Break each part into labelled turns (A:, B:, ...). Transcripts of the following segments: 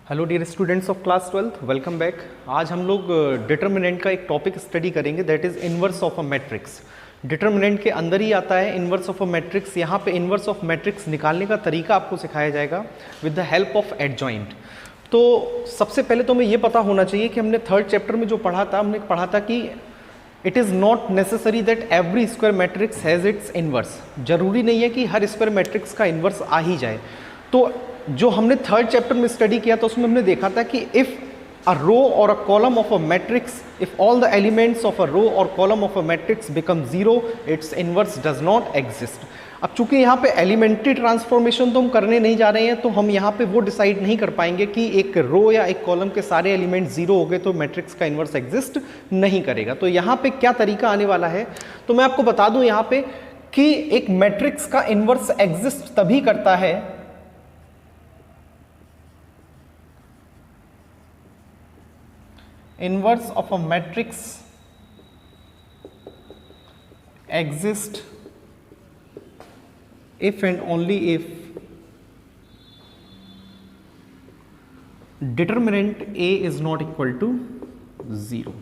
A: Hello dear students of class 12th, welcome back. आज हम लोग डिटर्मिनेंट का एक टॉपिक स्टडी करेंगे, that is inverse of a matrix. Determinant के अंदर ही आता है इनवर्स ऑफ अ मैट्रिक्स। यहाँ पे इनवर्स ऑफ मैट्रिक्स निकालने का तरीका आपको सिखाया जाएगा with the help of adjoint. तो सबसे पहले तो हमें ये पता होना चाहिए कि हमने थर्ड चैप्टर में जो पढ़ा था, हमने पढ़ा था कि it is not necessary that every square matrix has its inverse. जरूरी नहीं है कि हर स्क्वायर मैट्रिक्स का इनवर्स आ ही जाए। तो जो हमने थर्ड चैप्टर में स्टडी किया था उसमें हमने देखा था कि if a row or a column of a matrix, if all the elements of a row or column of a matrix become zero, its inverse does not exist. अब चूंकि यहाँ पे एलिमेंट्री ट्रांसफॉर्मेशन तो हम करने नहीं जा रहे हैं, तो हम यहाँ पे वो डिसाइड नहीं कर पाएंगे कि एक रो या एक कॉलम के सारे एलिमेंट जीरो हो गए तो मैट्रिक्स का इनवर्स एग्जिस्ट नहीं करेगा। तो यहाँ पे क्या तरीका आने वाला है, तो मैं आपको बता दूं यहाँ पे कि एक मैट्रिक्स का इनवर्स एग्जिस्ट तभी करता है inverse of a matrix exist if and only if determinant A is not equal to 0।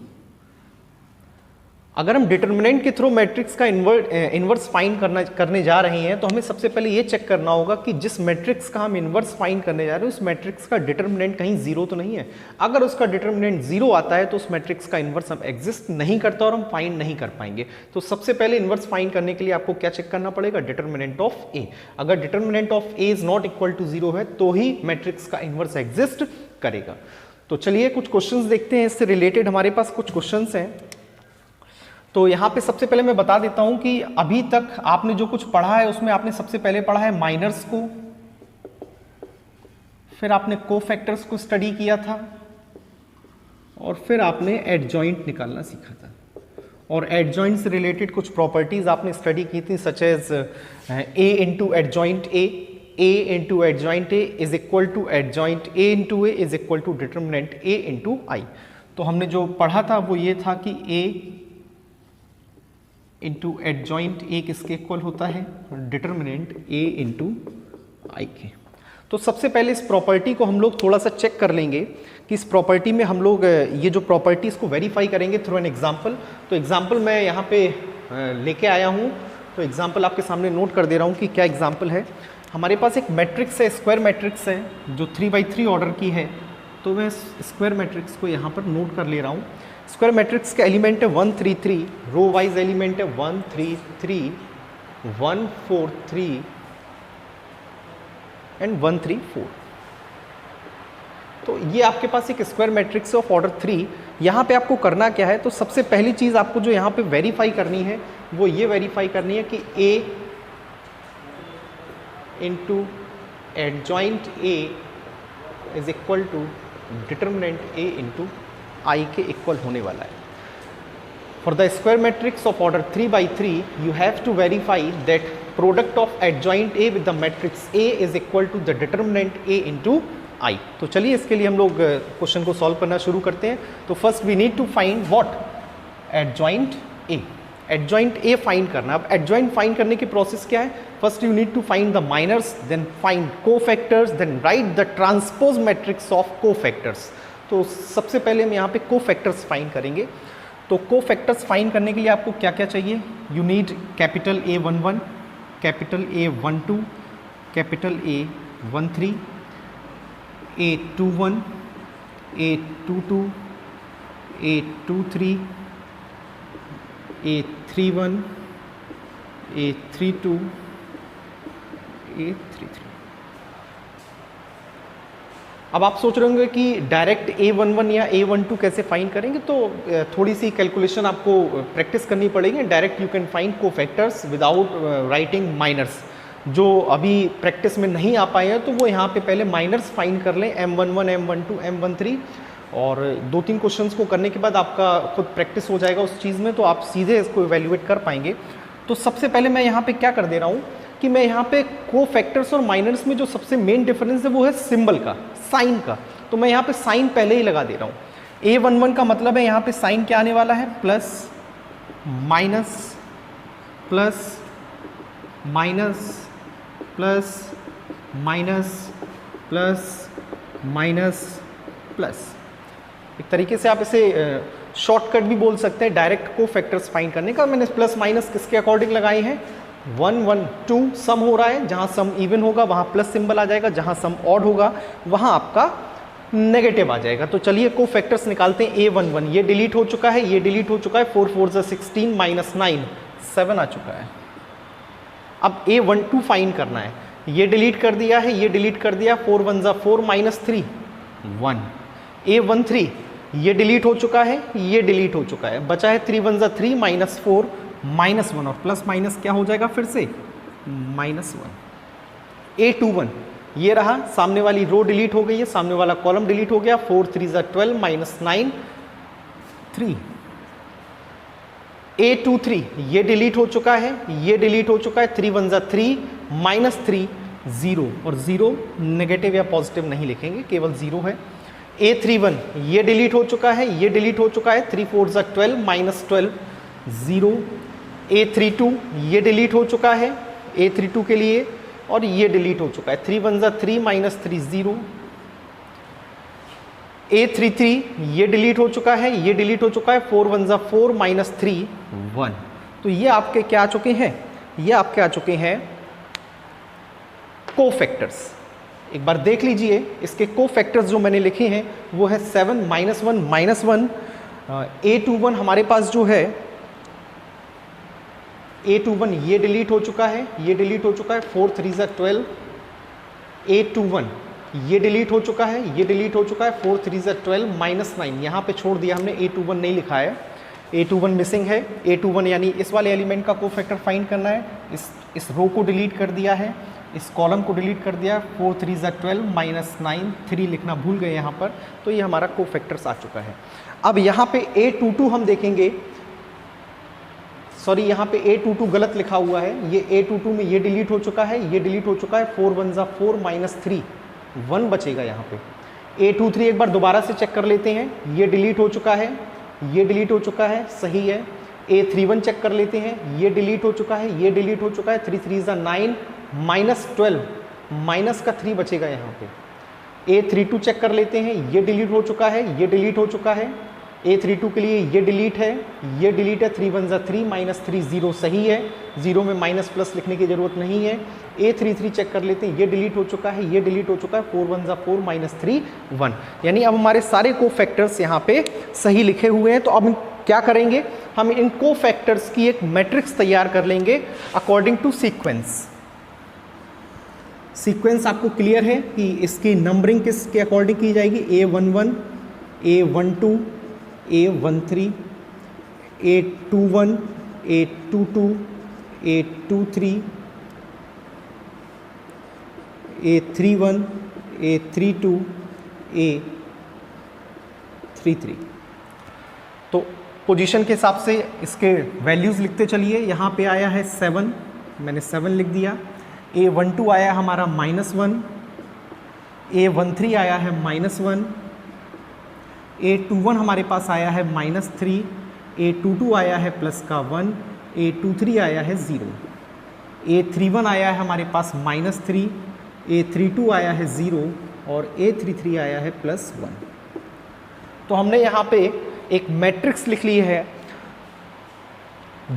A: अगर हम डिटर्मिनेंट के थ्रू मैट्रिक्स का इनवर्स फाइंड करने जा रहे हैं, तो हमें सबसे पहले ये चेक करना होगा कि जिस मैट्रिक्स का हम इनवर्स फाइंड करने जा रहे हैं उस मैट्रिक्स का डिटर्मिनेंट कहीं जीरो तो नहीं है। अगर उसका डिटर्मिनेंट जीरो आता है तो उस मैट्रिक्स का इनवर्स हम एग्जिस्ट नहीं करता और हम फाइंड नहीं कर पाएंगे। तो सबसे पहले इनवर्स फाइंड करने के लिए आपको क्या चेक करना पड़ेगा, डिटर्मिनेंट ऑफ ए। अगर determinant of A is not equal to zero है तो ही मैट्रिक्स का इनवर्स एग्जिस्ट करेगा। तो चलिए कुछ क्वेश्चंस देखते हैं, इससे रिलेटेड हमारे पास कुछ क्वेश्चंस हैं। तो यहाँ पे सबसे पहले मैं बता देता हूं कि अभी तक आपने जो कुछ पढ़ा है उसमें आपने सबसे पहले पढ़ा है माइनर्स को, फिर आपने कोफैक्टर्स को स्टडी किया था, और फिर आपने एडजॉइंट निकालना सीखा था। और एडजॉइंट से रिलेटेड कुछ प्रॉपर्टीज आपने स्टडी की थी, such as A into adjoint A into adjoint A is equal to adjoint A into A is equal to determinant A into I. तो हमने जो पढ़ा था वो ये था कि ए इंटू एडजॉइंट ए किसके इक्वल होता है, डिटर्मिनेंट ए इंटू आई के। तो सबसे पहले इस प्रॉपर्टी को हम लोग थोड़ा सा चेक कर लेंगे कि इस प्रॉपर्टी में हम लोग ये जो प्रॉपर्टीज को वेरीफाई करेंगे थ्रू एन एग्जांपल। तो एग्जांपल मैं यहाँ पे लेके आया हूँ, तो एग्जांपल आपके सामने नोट कर दे रहा हूँ कि क्या एग्जांपल है। हमारे पास एक मैट्रिक्स है, स्क्वायर मैट्रिक्स है जो 3x3 ऑर्डर की है। तो मैं स्क्वायर मैट्रिक्स को यहाँ पर नोट कर ले रहा हूँ। स्क्वायर मैट्रिक्स का एलिमेंट है 1 3 3, रो वाइज एलिमेंट है 1 3 3 1 4 3 एंड 1 3 4। तो ये आपके पास एक स्क्वायर मैट्रिक्स ऑफ ऑर्डर 3। यहाँ पे आपको करना क्या है, तो सबसे पहली चीज़ आपको जो यहाँ पे वेरीफाई करनी है वो ये वेरीफाई करनी है कि A into adjoint A is equal to determinant A into I के इक्वल होने वाला है। For the square matrix of order 3x3 you have to verify that product of adjoint A with the matrix A is equal to the determinant A into I. तो चलिए इसके लिए हम लोग क्वेश्चन को सॉल्व करना शुरू करते हैं। तो first we need to find what, adjoint A. Adjoint A find करना। अब एडजॉइंट फाइंड करने की प्रोसेस क्या है, first you need to find the minors, then find cofactors, then write the transpose matrix of cofactors. तो सबसे पहले हम यहाँ पे कोफैक्टर्स फाइंड करेंगे। तो कोफैक्टर्स फाइंड करने के लिए आपको क्या क्या चाहिए, you need capital A11, capital A12, capital A13, A21, A22, A23, A31, A32, A33। अब आप सोच रहे होंगे कि डायरेक्ट A11 या A12 कैसे फाइंड करेंगे, तो थोड़ी सी कैलकुलेशन आपको प्रैक्टिस करनी पड़ेगी। Direct you can find cofactors without writing minors. जो अभी प्रैक्टिस में नहीं आ पाए हैं तो वो यहाँ पे पहले माइनर्स फाइंड कर लें, M11, M12, M13, और 2-3 क्वेश्चंस को करने के बाद आपका खुद प्रैक्टिस हो जाएगा उस चीज़ में, तो आप सीधे इसको इवेल्युएट कर पाएंगे। तो सबसे पहले मैं यहाँ पे क्या कर दे रहा हूँ कि मैं यहाँ पे कोफैक्टर्स और माइनर्स में जो सबसे मेन डिफरेंस है वो है सिंबल का, साइन का। तो मैं यहाँ पे साइन पहले ही लगा दे रहा हूँ। A11 का मतलब है यहाँ पे साइन क्या आने वाला है, plus minus plus minus plus minus plus minus plus. एक तरीके से आप इसे शॉर्टकट भी बोल सकते हैं डायरेक्ट को फैक्टर्स फाइंड करने का। मैंने प्लस माइनस किसके अकॉर्डिंग लगाए हैं, 1 1 2 सम हो रहा है, जहाँ सम इवन होगा वहाँ प्लस सिंबल आ जाएगा, जहाँ सम ऑड होगा वहाँ आपका नेगेटिव आ जाएगा। तो चलिए को फैक्टर्स निकालते हैं। A11 ये डिलीट हो चुका है, ये डिलीट हो चुका है, 4 4 16 माइनस 9 7 आ चुका है। अब A12 फाइंड करना है, ये डिलीट कर दिया है, ये डिलीट कर दिया, 4 1 4 माइनस 3 1। A13 ये डिलीट हो चुका है, ये डिलीट हो चुका है, बचा है 3 1 3 माइनस 4 माइनस 1 और प्लस माइनस क्या हो जाएगा फिर से माइनस 1। A21 ये रहा, सामने वाली रो डिलीट हो गई है, सामने वाला कॉलम डिलीट हो गया, 4 3 12 माइनस 9 3। A23 ये डिलीट हो चुका है, ये डिलीट हो चुका है, 3 1 3 माइनस 3 0 और 0 नेगेटिव या पॉजिटिव नहीं लिखेंगे, केवल 0 है। A31 ये डिलीट हो चुका है, ये डिलीट हो चुका है, 3 4 12 माइनस 12 0। A32 ये डिलीट हो चुका है A32 के लिए, और ये डिलीट हो चुका है, 3 1 3 माइनस 3 0। A33 ये डिलीट हो चुका है, ये डिलीट हो चुका है, 4 1 4 माइनस 3 1। तो ये आपके क्या आ चुके हैं, ये आपके आ चुके हैं कोफैक्टर्स। एक बार देख लीजिए इसके कोफैक्टर्स जो मैंने लिखे हैं वो है 7 माइनस 1 माइनस 1। A21 हमारे पास जो है A21 ये डिलीट हो चुका है, ये डिलीट हो चुका है, 4 3 12। A21 ये डिलीट हो चुका है, ये डिलीट हो चुका है, 4 3 12 माइनस 9। यहाँ पे छोड़ दिया हमने, A21 नहीं लिखा है, A21 मिसिंग है। A21 यानी इस वाले एलिमेंट का कोफैक्टर फाइंड करना है। इस रो को डिलीट कर दिया है, इस कॉलम को डिलीट कर दिया, 4 3 12 माइनस 9 3 लिखना भूल गए यहाँ पर, तो ये हमारा कोफैक्टर्स आ चुका है। अब यहाँ पे A22 हम देखेंगे, सॉरी यहाँ पे A22 गलत लिखा हुआ है, ये A22 में ये डिलीट हो चुका है, ये डिलीट हो चुका है, 4 1 4 माइनस 3 1 बचेगा यहाँ पे। A23 एक बार दोबारा से चेक कर लेते हैं, ये डिलीट हो चुका है, ये डिलीट हो चुका है, सही है। A31 चेक कर लेते हैं, ये डिलीट हो चुका है, ये डिलीट हो चुका है, 3 3 9 माइनस 12 माइनस का 3 बचेगा यहाँ पे। A32 चेक कर लेते हैं, ये डिलीट हो चुका है, ये डिलीट हो चुका है, A32 के लिए ये डिलीट है, ये डिलीट है, 3 1 3 माइनस 3 0 सही है, 0 में माइनस प्लस लिखने की ज़रूरत नहीं है। A33 चेक कर लेते हैं, ये डिलीट हो चुका है, ये डिलीट हो चुका है, 4 1 4 माइनस 3 1। यानी अब हमारे सारे कोफैक्टर्स यहाँ पे सही लिखे हुए हैं। तो अब क्या करेंगे, हम इन कोफैक्टर्स की एक मैट्रिक्स तैयार कर लेंगे अकॉर्डिंग टू सीक्वेंस। सीक्वेंस आपको क्लियर है कि इसकी नंबरिंग किसके अकॉर्डिंग की जाएगी, A11 A12 A13 A21 A22 A23 A31 A32 A33। तो पोजीशन के हिसाब से इसके वैल्यूज़ लिखते चलिए। यहाँ पे आया है 7, मैंने 7 लिख दिया। A12 आया हमारा -1, A13 आया है -1, A21 हमारे पास आया है -3, A22 आया है +1, A23 आया है 0, A31 आया है हमारे पास -3, A32 आया है 0 और A33 आया है +1। तो हमने यहाँ पे एक मैट्रिक्स लिख ली है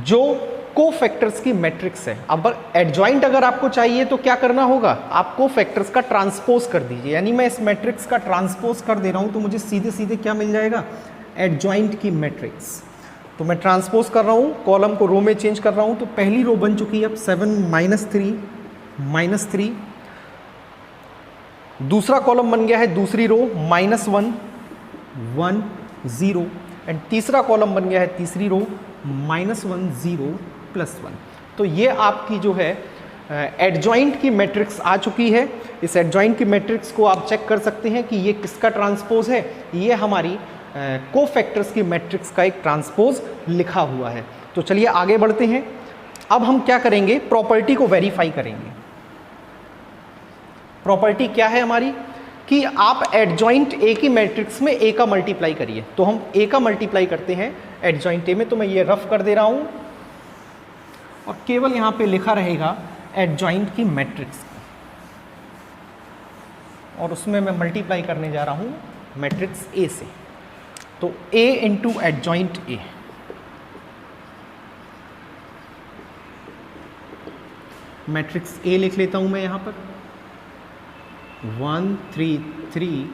A: जो कोफैक्टर्स की मैट्रिक्स है। अब एडजॉइंट अगर आपको चाहिए तो क्या करना होगा, आप कोफैक्टर्स का ट्रांसपोज कर दीजिए। यानी मैं इस मैट्रिक्स का ट्रांसपोज कर दे रहा हूँ तो मुझे सीधे सीधे क्या मिल जाएगा, एडजॉइंट की मैट्रिक्स। तो मैं ट्रांसपोज कर रहा हूँ, कॉलम को रो में चेंज कर रहा हूँ। तो पहली रो बन चुकी है अब 7 -3 दूसरा कॉलम बन गया है, दूसरी रो -1 1 0 एंड तीसरा कॉलम बन गया है, तीसरी रो -1 0 +1। तो ये आपकी जो है एडजॉइंट की मैट्रिक्स आ चुकी है। इस एडजॉइंट की मैट्रिक्स को आप चेक कर सकते हैं कि ये किसका ट्रांसपोज है, ये हमारी कोफैक्टर्स की मैट्रिक्स का एक ट्रांसपोज लिखा हुआ है। तो चलिए आगे बढ़ते हैं। अब हम क्या करेंगे, प्रॉपर्टी को वेरीफाई करेंगे। प्रॉपर्टी क्या है हमारी कि आप एडजॉइंट ए की मैट्रिक्स में ए का मल्टीप्लाई करिए। तो हम ए का मल्टीप्लाई करते हैं एडजॉइंट ए में। तो मैं ये रफ कर दे रहा हूं और केवल यहां पे लिखा रहेगा एडजॉइंट की मैट्रिक्स और उसमें मैं मल्टीप्लाई करने जा रहा हूँ मैट्रिक्स ए से। तो A into adjoint A, matrix A लिख लेता हूँ मैं यहाँ पर 1 3 3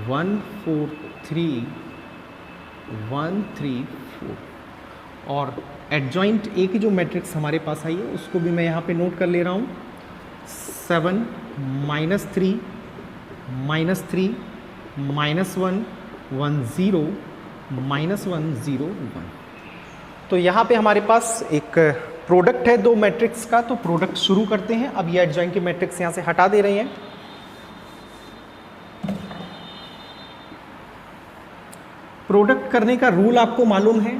A: 1 4 3 1 3 4, और एडजॉइंट ए की जो मैट्रिक्स हमारे पास आई है उसको भी मैं यहाँ पे नोट कर ले रहा हूँ 7 -3 -3 -1 1 0 -1 0 1। तो यहाँ पे हमारे पास एक प्रोडक्ट है दो मैट्रिक्स का, तो प्रोडक्ट शुरू करते हैं। अब ये एडजॉइंट की मैट्रिक्स यहाँ से हटा दे रहे हैं। प्रोडक्ट करने का रूल आपको मालूम है,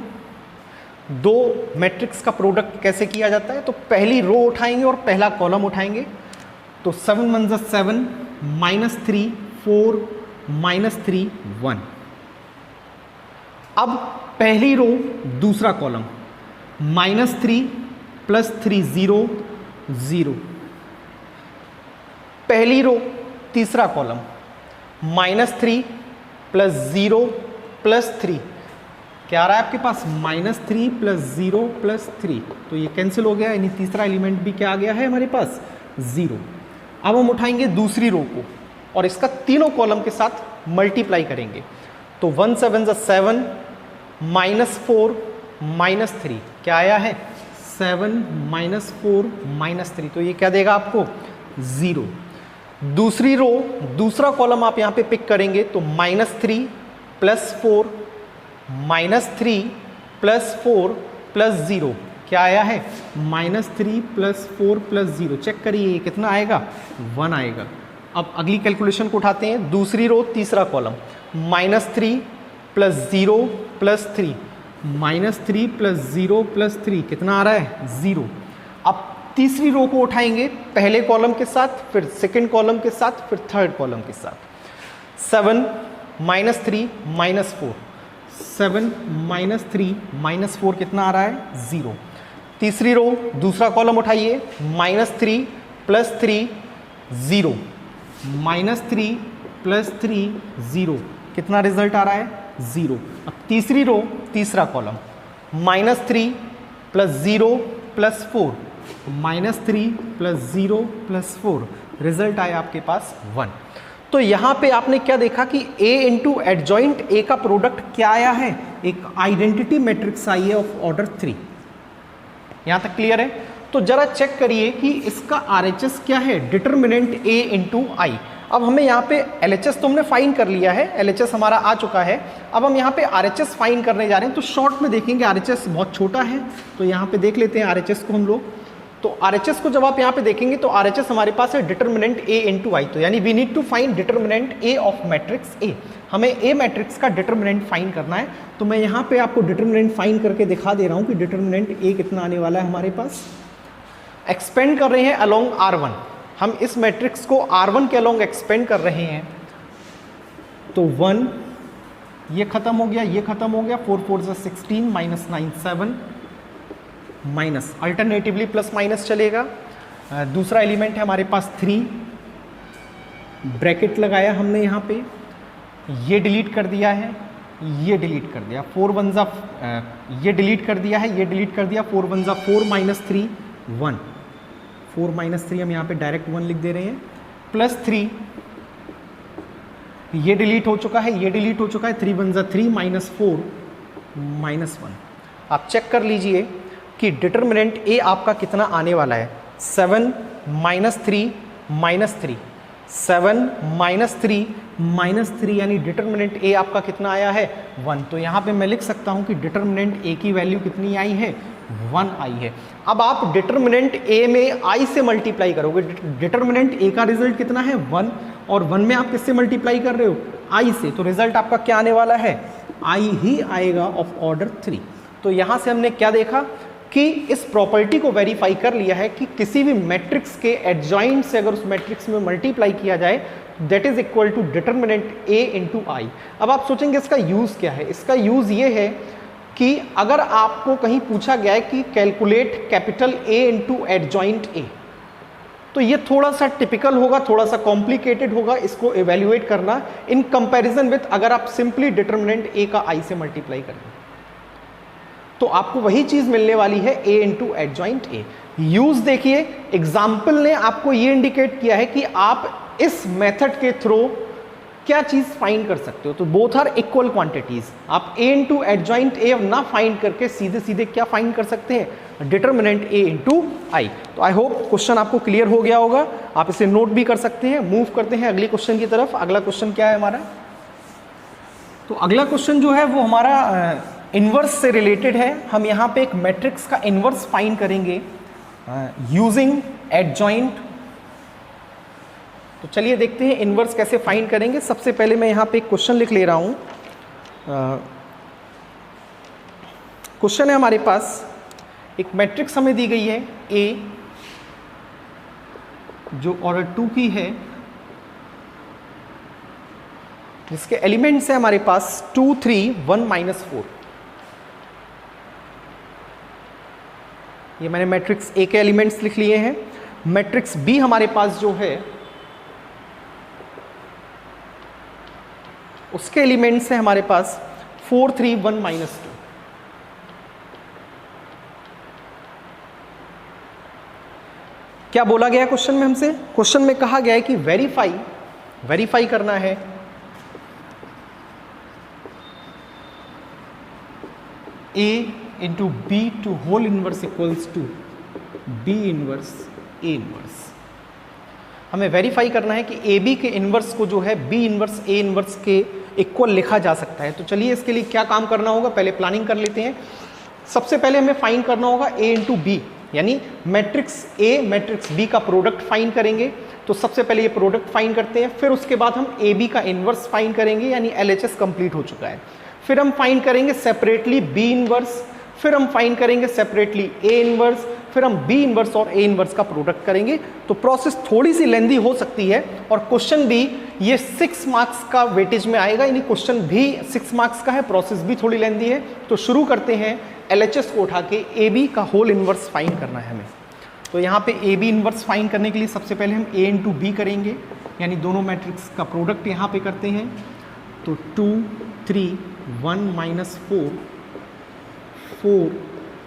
A: दो मैट्रिक्स का प्रोडक्ट कैसे किया जाता है। तो पहली रो उठाएंगे और पहला कॉलम उठाएंगे। तो 7 1 7 -3 4 -3 1। अब पहली रो दूसरा कॉलम -3 +3 0 0। पहली रो तीसरा कॉलम -3 +0 +3, क्या आ रहा है आपके पास -3 +0 +3, तो ये कैंसिल हो गया, यानी तीसरा एलिमेंट भी क्या आ गया है हमारे पास 0। अब हम उठाएंगे दूसरी रो को और इसका तीनों कॉलम के साथ मल्टीप्लाई करेंगे। तो 1 7 7 -4 -3, क्या आया है 7 -4 -3, तो ये क्या देगा आपको 0। दूसरी रो दूसरा कॉलम आप यहाँ पे पिक करेंगे तो -3 +4 -3 +4 +0, क्या आया है -3 +4 +0। चेक करिए ये कितना आएगा 1 आएगा। अब अगली कैलकुलेशन को उठाते हैं। दूसरी रो तीसरा कॉलम -3 +0 +3 -3 +0 +3, कितना आ रहा है 0। अब तीसरी रो को उठाएंगे पहले कॉलम के साथ, फिर सेकंड कॉलम के साथ, फिर थर्ड कॉलम के साथ। 7 -3 -4, 7 -3 -4 कितना आ रहा है 0। तीसरी रो दूसरा कॉलम उठाइए -3 +3 0 -3 +3 0, कितना रिजल्ट आ रहा है 0। अब तीसरी रो तीसरा कॉलम -3 +0 +4 -3 +0 +4, रिजल्ट आया आपके पास 1। तो यहाँ पे आपने क्या देखा कि A इंटू एडजॉइंट A का प्रोडक्ट क्या आया है, एक आइडेंटिटी मैट्रिक्स आई है ऑफ ऑर्डर 3। यहाँ तक क्लियर है। तो जरा चेक करिए कि इसका RHS क्या है, डिटर्मिनेंट A इंटू आई। अब हमें यहाँ पे LHS तो हमने फाइन कर लिया है, LHS हमारा आ चुका है। अब हम यहाँ पे RHS फाइन करने जा रहे हैं। तो शॉर्ट में देखेंगे RHS बहुत छोटा है, तो यहाँ पे देख लेते हैं RHS को हम लोग। तो RHS को जब आप यहाँ पे देखेंगे तो RHS हमारे पास है डिटर्मिनेंट A इंटू आई। तो यानी we need to find determinant A of matrix A। हमें A मैट्रिक्स का डिटर्मिनेंट फाइंड करना है। तो मैं यहाँ पे आपको डिटर्मिनेंट फाइंड करके दिखा दे रहा हूँ कि डिटर्मिनेंट A कितना आने वाला है हमारे पास। एक्सपेंड कर रहे हैं अलोंग R1, हम इस मैट्रिक्स को R1 के अलोंग एक्सपेंड कर रहे हैं। तो 1 ये खत्म हो गया, ये खत्म हो गया, 4 4 16 -9 7 माइनस, अल्टरनेटिवली प्लस माइनस चलेगा। दूसरा एलिमेंट है हमारे पास 3, ब्रैकेट लगाया हमने यहाँ पे, ये डिलीट कर दिया है, ये डिलीट कर दिया, 4 1 जा ये डिलीट कर दिया है, ये डिलीट कर दिया, 4 1 जा 4 -3 1, 4 -3 हम यहाँ पे डायरेक्ट 1 लिख दे रहे हैं, +3 ये डिलीट हो चुका है, ये डिलीट हो चुका है, 3 1 जा 3 -4 -1। आप चेक कर लीजिए कि डिटर्मिनेंट A आपका कितना आने वाला है, 7 -3 -3, 7 -3 यानी डिटर्मिनेंट A आपका कितना आया है 1। तो यहाँ पे मैं लिख सकता हूँ कि डिटर्मिनेंट A की वैल्यू कितनी आई है 1 आई है। अब आप डिटर्मिनेंट A में I से मल्टीप्लाई करोगे, डिटर्मिनेंट A का रिजल्ट कितना है 1, और 1 में आप किससे मल्टीप्लाई कर रहे हो I से, तो रिजल्ट आपका क्या आने वाला है I ही आएगा ऑफ ऑर्डर 3। तो यहाँ से हमने क्या देखा कि इस प्रॉपर्टी को वेरीफाई कर लिया है कि किसी भी मैट्रिक्स के एडजॉइंट से अगर उस मैट्रिक्स में मल्टीप्लाई किया जाए that is equal to determinant A into I. अब आप सोचेंगे इसका यूज़ क्या है, इसका यूज़ ये है कि अगर आपको कहीं पूछा गया है कि calculate capital A into adjoint A, तो ये थोड़ा सा टिपिकल होगा, थोड़ा सा कॉम्प्लिकेटेड होगा इसको इवेल्युएट करना इन कंपैरिजन विथ अगर आप सिंपली डिटर्मिनेंट ए का आई से मल्टीप्लाई करें, तो आपको वही चीज मिलने वाली है ए इंटू एडजॉइंट ए। यूज देखिए, एग्जाम्पल ने आपको ये इंडिकेट किया है कि आप इस मेथड के थ्रू क्या चीज फाइंड कर सकते हो। तो बोथ आर इक्वल क्वांटिटीज। आप ए इंटू एडजॉइंट ए ना फाइंड करके सीधे सीधे क्या फाइंड कर सकते हैं, डिटर्मिनेंट ए इंटू आई। तो आई होप क्वेश्चन आपको क्लियर हो गया होगा, आप इसे नोट भी कर सकते हैं। मूव करते हैं अगले क्वेश्चन की तरफ। अगला क्वेश्चन क्या है हमारा, तो अगला क्वेश्चन जो है वो हमारा इनवर्स से रिलेटेड है। हम यहाँ पे एक मैट्रिक्स का इनवर्स फाइंड करेंगे यूजिंग एडजॉइंट। तो चलिए देखते हैं इनवर्स कैसे फाइंड करेंगे। सबसे पहले मैं यहाँ पे एक क्वेश्चन लिख ले रहा हूँ। क्वेश्चन है हमारे पास, एक मैट्रिक्स हमें दी गई है ए जो ऑर्डर 2 की है, जिसके एलिमेंट्स है हमारे पास 2 3 1 -4। ये मैंने मैट्रिक्स ए के एलिमेंट्स लिख लिए हैं। मैट्रिक्स बी हमारे पास जो है उसके एलिमेंट्स हैं हमारे पास 4 3 1 -2। क्या बोला गया क्वेश्चन में हमसे, क्वेश्चन में कहा गया है कि वेरीफाई करना है a into B to whole inverse equals to B inverse A inverse. हमें वेरीफाई करना है कि ए बी के इनवर्स को जो है बी इनवर्स ए इनवर्स के इक्वल लिखा जा सकता है। तो चलिए इसके लिए क्या काम करना होगा, पहले प्लानिंग कर लेते हैं। सबसे पहले हमें फाइंड करना होगा ए इंटू बी, यानी मैट्रिक्स ए मैट्रिक्स बी का प्रोडक्ट फाइंड करेंगे। तो सबसे पहले ये प्रोडक्ट फाइंड करते हैं, फिर उसके बाद हम ए बी का इनवर्स फाइंड करेंगे, यानी LHS कंप्लीट हो चुका है। फिर हम फाइंड करेंगे सेपरेटली बी इनवर्स, फिर हम फाइंड करेंगे सेपरेटली ए इनवर्स, फिर हम बी इनवर्स और ए इनवर्स का प्रोडक्ट करेंगे। तो प्रोसेस थोड़ी सी लेंदी हो सकती है, और क्वेश्चन भी ये 6 मार्क्स का वेटेज में आएगा, यानी क्वेश्चन भी 6 मार्क्स का है, प्रोसेस भी थोड़ी लेंदी है। तो शुरू करते हैं, LHS को उठा के ए बी का होल इनवर्स फाइंड करना है हमें। तो यहाँ पे ए बी इनवर्स फाइंड करने के लिए सबसे पहले हम ए इंटू बी करेंगे, यानी दोनों मैट्रिक्स का प्रोडक्ट यहाँ पे करते हैं। तो 2 3 1 -4 4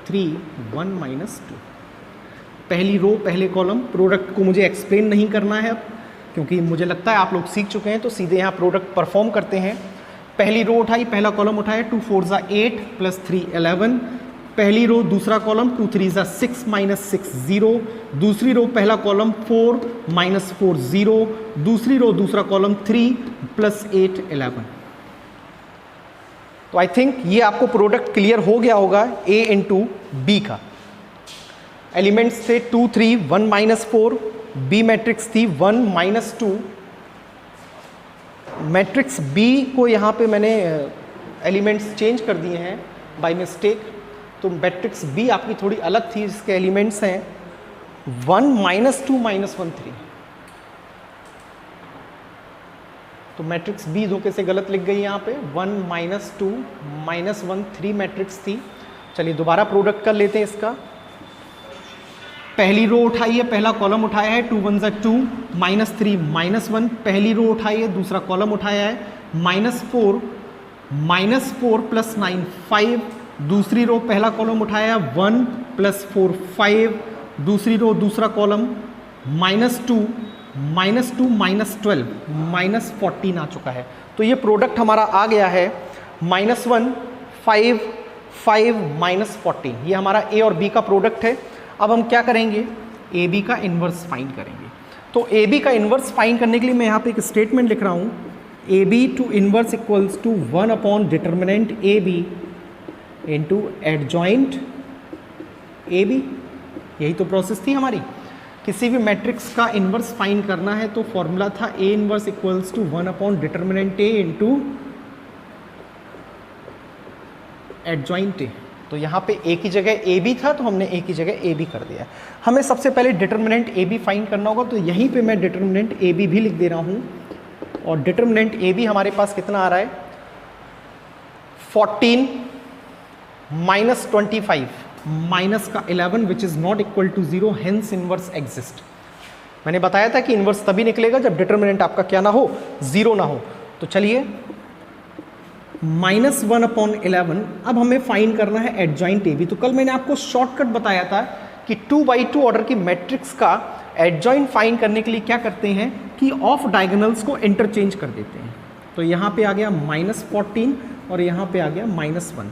A: 3 1 -2। पहली रो पहले कॉलम, प्रोडक्ट को मुझे एक्सप्लेन नहीं करना है अब, क्योंकि मुझे लगता है आप लोग सीख चुके हैं। तो सीधे यहाँ प्रोडक्ट परफॉर्म करते हैं। पहली रो उठाई, पहला कॉलम उठाया, 2 4 8 + 3 11। पहली रो दूसरा कॉलम 2 3 6 -6 0। दूसरी रो पहला कॉलम 4 -4 0। दूसरी रो दूसरा कॉलम 3 + 8 11। तो आई थिंक ये आपको प्रोडक्ट क्लियर हो गया होगा ए इंटू बी का। एलिमेंट्स थे 2 3 1 -4, बी मैट्रिक्स थी 1 -2। मैट्रिक्स बी को यहाँ पे मैंने एलिमेंट्स चेंज कर दिए हैं बाय मिस्टेक। तो मैट्रिक्स बी आपकी थोड़ी अलग थी, जिसके एलिमेंट्स हैं 1 -2 -1 3। तो मैट्रिक्स बी धोखे से गलत लिख गई यहाँ पे, 1 -2 -1 3 मैट्रिक्स थी। चलिए दोबारा प्रोडक्ट कर लेते हैं इसका। पहली रो उठाई है, पहला कॉलम उठाया है, 2 1 2 -3 -1। पहली रो उठाई है, दूसरा कॉलम उठाया है, -4 + 9 5। दूसरी रो पहला कॉलम उठाया है, 1 + 4 5। दूसरी रो दूसरा कॉलम -2 -12 -14 आ चुका है। तो ये प्रोडक्ट हमारा आ गया है -1 5 5 -14। ये हमारा ए और बी का प्रोडक्ट है। अब हम क्या करेंगे, ए बी का इन्वर्स फाइंड करेंगे। तो ए बी का इन्वर्स फाइंड करने के लिए मैं यहाँ पे एक स्टेटमेंट लिख रहा हूँ, A B to inverse equals to 1 upon determinant A B into adjoint A B. यही तो प्रोसेस थी हमारी। किसी भी मैट्रिक्स का इन्वर्स फाइंड करना है तो फॉर्मूला था A inverse equals to 1 upon determinant A into adjoint A. तो यहाँ पे ए की जगह ए बी था, तो हमने ए की जगह ए बी कर दिया। हमें सबसे पहले डिटर्मिनेंट ए बी फाइंड करना होगा, तो यहीं पे मैं डिटर्मिनेंट ए बी भी लिख दे रहा हूँ। और डिटर्मिनेंट ए बी हमारे पास कितना आ रहा है, 14 -25 -11 which is not equal to 0, hence inverse exist. मैंने बताया था कि इन्वर्स तभी निकलेगा जब डिटर्मिनेंट आपका क्या ना हो, 0 ना हो। तो चलिए -1/11, अब हमें फाइंड करना है एडजॉइंट ए बी। तो कल मैंने आपको शॉर्टकट बताया था कि 2x2 ऑर्डर की मैट्रिक्स का एडजॉइंट फाइंड करने के लिए क्या करते हैं कि ऑफ डायगोनल्स को इंटरचेंज कर देते हैं। तो यहाँ पे आ गया -14 और यहाँ पे आ गया -1,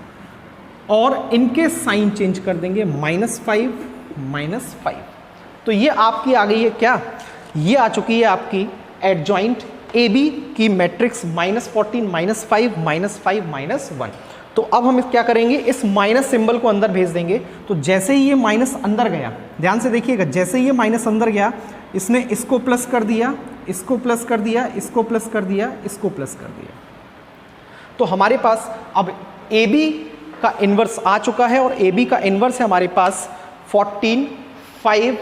A: और इनके साइन चेंज कर देंगे -5 -5। तो ये आपकी आ गई है क्या, ये आ चुकी है आपकी एडजॉइंट ए बी की मैट्रिक्स -14 -5 -5 -1। तो अब हम क्या करेंगे, इस माइनस सिंबल को अंदर भेज देंगे। तो जैसे ही ये माइनस अंदर गया, ध्यान से देखिएगा, जैसे ही ये माइनस अंदर गया, इसने इसको प्लस कर दिया, इसको प्लस कर दिया, इसको प्लस कर दिया, इसको प्लस कर दिया। तो हमारे पास अब ए बी का इन्वर्स आ चुका है, और ए बी का इन्वर्स है हमारे पास 14 5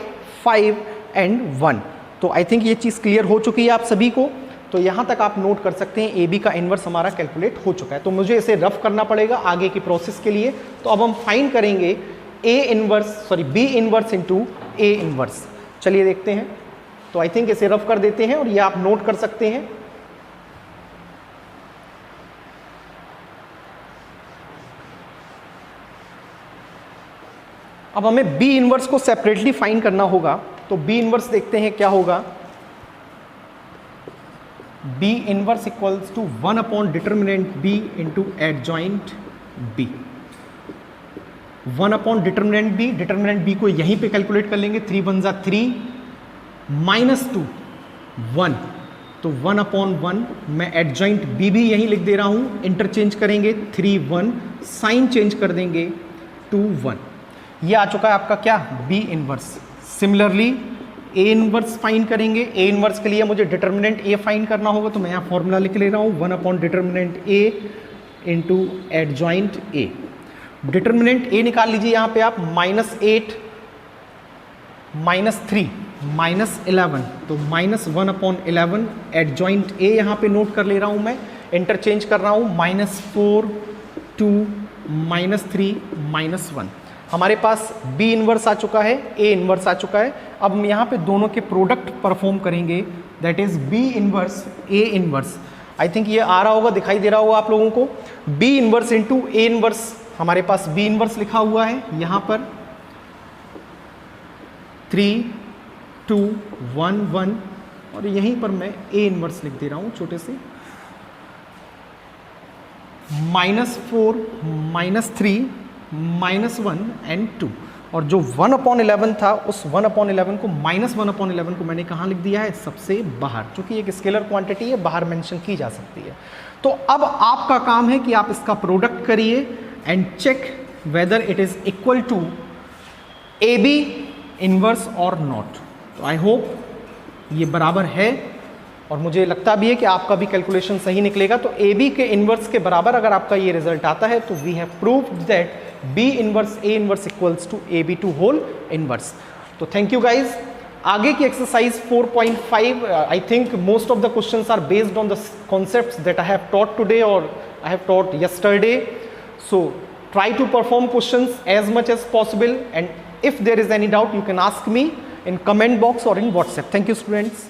A: 5 एंड 1। तो आई थिंक ये चीज़ क्लियर हो चुकी है आप सभी को। तो यहाँ तक आप नोट कर सकते हैं ए बी का इन्वर्स हमारा कैलकुलेट हो चुका है। तो मुझे इसे रफ करना पड़ेगा आगे की प्रोसेस के लिए। तो अब हम फाइंड करेंगे B inverse into A inverse. चलिए देखते हैं। तो आई थिंक इसे रफ कर देते हैं और ये आप नोट कर सकते हैं। अब हमें बी इन्वर्स को सेपरेटली फाइंड करना होगा। तो बी इन्वर्स देखते हैं क्या होगा। B inverse equals to 1 determinant B into adjoint B. 1 determinant B, determinant B को यहीं पे कैलकुलेट कर लेंगे। 3 1 3 -2 1, तो 1/1 मैं एडजॉइंट बी भी यहीं लिख दे रहा हूं। इंटरचेंज करेंगे 3 1, साइन चेंज कर देंगे 2 1। ये आ चुका है आपका क्या, B inverse. Similarly A inverse find करेंगे। ए इन्वर्स के लिए मुझे डिटर्मिनेंट ए फाइंड करना होगा। तो मैं यहाँ फॉर्मूला लिख ले रहा हूँ, 1 determinant A into adjoint A. Determinant A निकाल लीजिए यहाँ पे आप, -8 -3 -11, तो -1/11 एडजॉइंट ए यहाँ पे नोट कर ले रहा हूँ मैं। इंटरचेंज कर रहा हूँ, -4 2 -3 -1। हमारे पास बी इन्वर्स आ चुका है, ए इन्वर्स आ चुका है। अब हम यहाँ पे दोनों के प्रोडक्ट परफॉर्म करेंगे, that is B inverse A inverse. I think ये आ रहा होगा, दिखाई दे रहा होगा आप लोगों को। B inverse into A inverse, हमारे पास बी इन्वर्स लिखा हुआ है यहाँ पर 3 2 1 1, और यहीं पर मैं ए इन्वर्स लिख दे रहा हूँ छोटे से, -4 -3 -1 एंड 2। और जो 1/11 था, उस 1/11 को -1/11 को मैंने कहाँ लिख दिया है, सबसे बाहर, क्योंकि एक स्केलर क्वांटिटी है, बाहर मेंशन की जा सकती है। तो अब आपका काम है कि आप इसका प्रोडक्ट करिए and check whether it is equal to A B inverse और नॉट। तो आई होप ये बराबर है, और मुझे लगता भी है कि आपका भी कैलकुलेशन सही निकलेगा। तो ए बी के इन्वर्स के बराबर अगर आपका ये रिजल्ट आता है, तो we have proved that B inverse A inverse equals to A B to whole inverse. तो थैंक यू गाइज। आगे की exercise 4.5, I think most of the questions are based on the concepts that I have taught today or I have taught yesterday. So try to perform questions as much as possible, and if there is any doubt you can ask me in comment box or in WhatsApp. Thank you students.